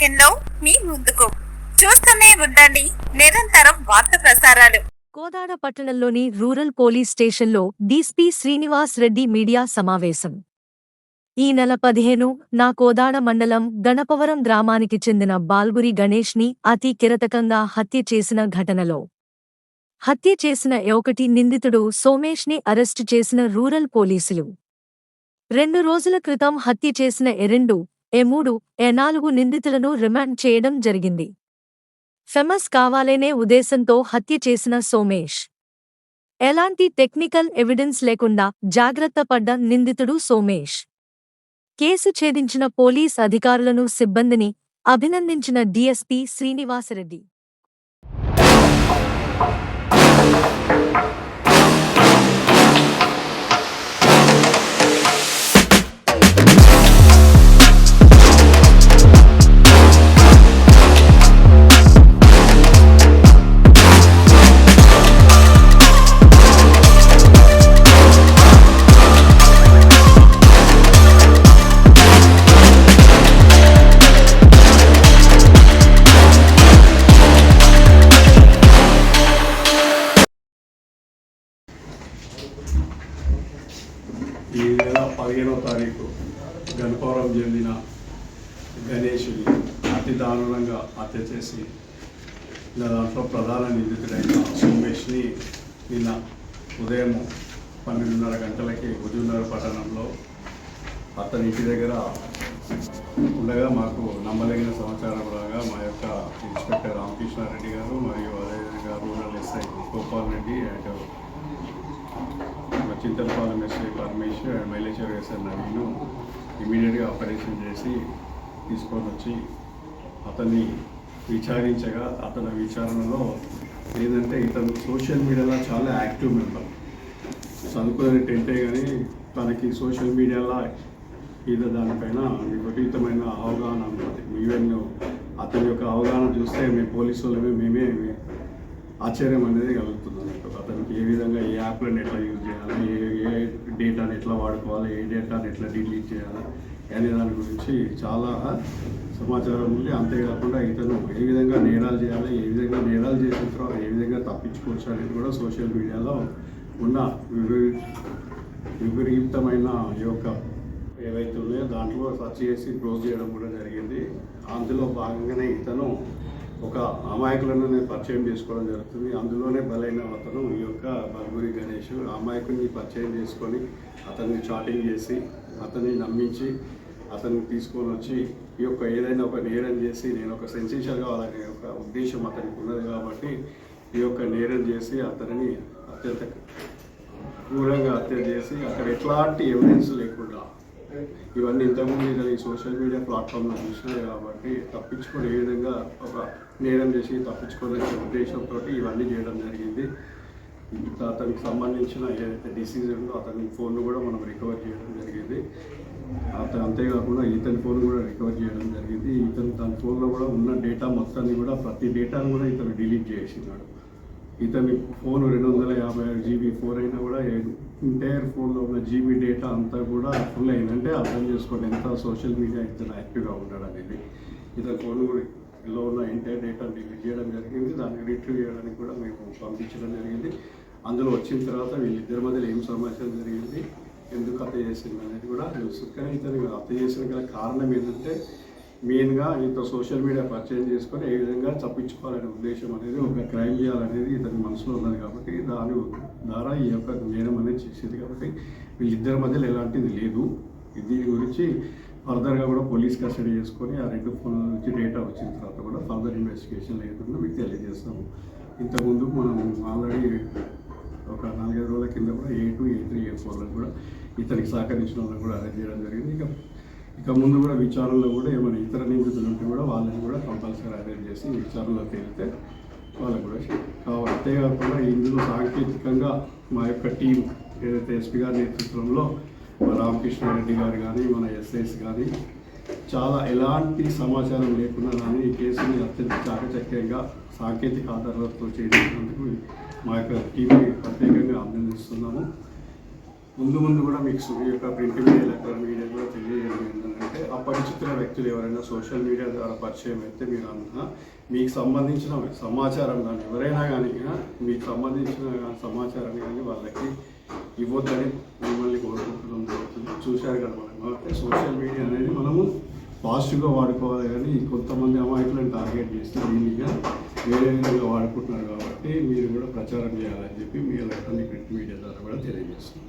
సెకండ్లో మీ ముందుకు. చూస్తూనే ఉండండి నిరంతరం వార్త ప్రసారాలు. కోదాడ పట్టణంలోని రూరల్ పోలీస్ స్టేషన్లో డీఎస్పీ శ్రీనివాస్ రెడ్డి మీడియా సమావేశం. ఈ నెల 15 నా కోదాడ మండలం గణపవరం గ్రామానికి చెందిన బాల్గురి గణేష్ని అతి కిరాతకంగా హత్య చేసిన ఘటనలో హత్య చేసిన ఒకటి నిందితుడు సోమేష్ని అరెస్టు చేసిన రూరల్ పోలీసులు 2 రోజుల క్రితం హత్య చేసిన E2, E3, E4 నిందితులను రిమాండ్ చేయడం జరిగింది. ఫేమస్ కావాలనే ఉద్దేశంతో హత్య చేసిన సోమేష్ ఎలాంటి టెక్నికల్ ఎవిడెన్స్ లేకుండా జాగ్రత్త పడ్డ నిందితుడు సోమేష్. కేసు ఛేదించిన పోలీస్ అధికారులను సిబ్బందిని అభినందించిన డీఎస్పీ శ్రీనివాసరెడ్డి. ఈ నెల 15వ తారీఖు గణపవరం చెందిన గణేష్ని అతి దారుణంగా హత్య చేసి దాంట్లో ప్రధాన నిందితుడైన సోమేష్ని నిన్న ఉదయం 12:30 గంటలకి ఉదయనగర్ పట్టణంలో అతని ఇంటి దగ్గర ఉండగా మాకు నమ్మదగిన సమాచారం రాగా మా యొక్క ఇన్స్పెక్టర్ రామకృష్ణారెడ్డి గారు మరియు అదేవిధంగా rural SI Gopal Reddy and Chintalapalem SI Paramesh and Maileshwar SI Naveen ఇమీడియట్గా ఆపరేషన్ చేసి తీసుకొని వచ్చి అతన్ని విచారించగా అతని విచారణలో ఏంటంటే ఇతను సోషల్ మీడియాలో చాలా యాక్టివ్ మెంబర్. చదువుకునే 10th కానీ తనకి సోషల్ మీడియాలో దానిపైన విపరీతమైన అవగాహన ఉంటుంది. ఈవెన్ అతని యొక్క అవగాహన చూస్తే మేము పోలీసు వాళ్ళమే మేమే ఆశ్చర్యం అనేది కలుగుతుంది. అతనికి ఏ విధంగా ఏ యాప్లను ఎట్లా యూజ్ చేయాలి, ఏ డేటాని ఎట్లా వాడుకోవాలి, ఏ డేటాని ఎట్లా డిలీట్ చేయాలి అనే దాని గురించి చాలా సమాచారం ఉంది. అంతేకాకుండా ఇతను ఏ విధంగా నేరాలు చేయాలి, ఏ విధంగా నేరాలు చేసిన తర్వాత ఏ విధంగా తప్పించుకోవచ్చు అనేది కూడా సోషల్ మీడియాలో ఉన్న విపరీతమైన యొక్క ఏవైతే ఉన్నాయో దాంట్లో సెర్చ్ చేసి క్లోజ్ చేయడం కూడా జరిగింది. అందులో భాగంగానే ఇతను ఒక అమాయకులను పరిచయం చేసుకోవడం జరుగుతుంది. అందులోనే బలైన అతను ఈ యొక్క బాల్గురి గణేష్ అమాయకుని పరిచయం చేసుకొని అతన్ని చాటింగ్ చేసి అతన్ని నమ్మించి అతన్ని తీసుకొని వచ్చి ఈ యొక్క ఏదైనా ఒక నేరం చేసి నేను ఒక సెన్సేషన్ కావాలనే ఒక ఉద్దేశం అతనికి ఉన్నది కాబట్టి ఈ యొక్క నేరం చేసి అతనిని అత్యంత క్రూరంగా హత్య చేసి అక్కడ ఎట్లాంటి ఎవిడెన్స్ లేకుండా ఇవన్నీ ఇంతకుముందు ఈ సోషల్ మీడియా ప్లాట్ఫామ్లో చూసినాయి కాబట్టి తప్పించుకొని ఏ విధంగా ఒక నేరం చేసి తప్పించుకోవాలనే ఉద్దేశంతో ఇవన్నీ చేయడం జరిగింది. అతనికి సంబంధించిన ఏదైతే డిసీజ్ ఉందో అతని ఫోన్ను కూడా మనం రికవర్ చేయడం జరిగింది. అంతేకాకుండా ఇతని ఫోన్ కూడా రికవర్ చేయడం జరిగింది. తన ఫోన్లో కూడా ఉన్న డేటా మొత్తాన్ని కూడా ప్రతి డేటాను కూడా ఇతను డిలీట్ చేసినాడు. ఇతని ఫోన్ 256 GB ఫోన్ అయినా కూడా ఎంటైర్ ఫోన్లో ఉన్న జీబీ డేటా అంతా కూడా ఫుల్ అయిందంటే అర్థం చేసుకోండి ఎంత సోషల్ మీడియా ఇతను యాక్టివ్గా ఉన్నాడు అనేది. ఇతని ఫోన్ లో ఉన్న ఎంటైర్ డేటా డిలీట్ చేయడం జరిగింది. దాన్ని రిట్రీవ్ చేయడానికి కూడా మేము పంపించడం జరిగింది. అందులో వచ్చిన తర్వాత వీళ్ళిద్దరి మధ్యలో ఏం సమాచారం జరిగింది, ఎందుకు హత్య చేసింది అనేది కూడా తెలుసు. కానీ ఇతను హత్య చేసిన గల కారణం ఏంటంటే మెయిన్గా ఇంత సోషల్ మీడియా పర్చేజ్ చేసుకొని ఏ విధంగా తప్పించుకోవాలనే ఉద్దేశం అనేది ఒక క్రైమ్ చేయాలనేది ఇతని మనసులో ఉన్నది కాబట్టి దాని ద్వారా ఈ యొక్క నేరం అనేది చేసేది. కాబట్టి వీళ్ళిద్దరి మధ్యలో ఎలాంటిది లేదు. దీని గురించి ఫర్దర్గా కూడా పోలీస్ కస్టడీ చేసుకొని ఆ 2 ఫోన్ల నుంచి డేటా వచ్చిన తర్వాత కూడా ఫర్దర్ ఇన్వెస్టిగేషన్ లేకుండా మీకు తెలియజేస్తాము. ఇంతకుముందు మనం ఆల్రెడీ ఒక 4-5 రోజుల కింద కూడా A2, A3, A4 కూడా ఇతనికి సహకరించిన వాళ్ళని కూడా అరెస్ట్ చేయడం జరిగింది. ఇక ముందు కూడా విచారణలో కూడా ఏమైనా ఇతర నిందితులు ఉంటే కూడా వాళ్ళని కూడా కంపల్సరీ అరెస్ట్ చేసి విచారణలో తేలితే వాళ్ళకు కూడా కావాలి. అంతేకాకుండా ఇందులో సాంకేతికంగా మా యొక్క టీం ఏదైతే ఎస్పీ గారి నేతృత్వంలో రామకృష్ణారెడ్డి గారు కానీ మన ఎస్ఐస్ కానీ చాలా ఎలాంటి సమాచారం లేకుండా కానీ ఈ కేసుని అత్యంత చాకచక్యంగా సాంకేతిక ఆధారాలతో చేసినందుకు మా యొక్క టీంని ప్రత్యేకంగా అభినందిస్తున్నాము. ముందు ముందు కూడా మీకు ఈ యొక్క ప్రింట్ మీడియా ఎలక్ట్రానిక్ మీడియా కూడా తెలియజేయడం ఏంటంటే అపరిచితుల వ్యక్తులు ఎవరైనా సోషల్ మీడియా ద్వారా పరిచయం అయితే మీరు అంతా మీకు సంబంధించిన సమాచారం కానీ ఎవరైనా కానీ మీకు సంబంధించిన సమాచారాన్ని కానీ వాళ్ళకి ఇవ్వద్దని మిమ్మల్ని కోరుకుంటున్నాం జరుగుతుంది. చూశారు కదా మనం కాబట్టి సోషల్ మీడియా అనేది మనము పాజిటివ్గా వాడుకోవాలి కానీ కొంతమంది అమాయకులను టార్గెట్ చేస్తే దీనిగా వేరే విధంగా వాడుకుంటున్నారు కాబట్టి మీరు కూడా ప్రచారం చేయాలని చెప్పి మీ ఎలక్ట్రానిక్ ప్రింట్ మీడియా ద్వారా కూడా తెలియజేస్తున్నాం.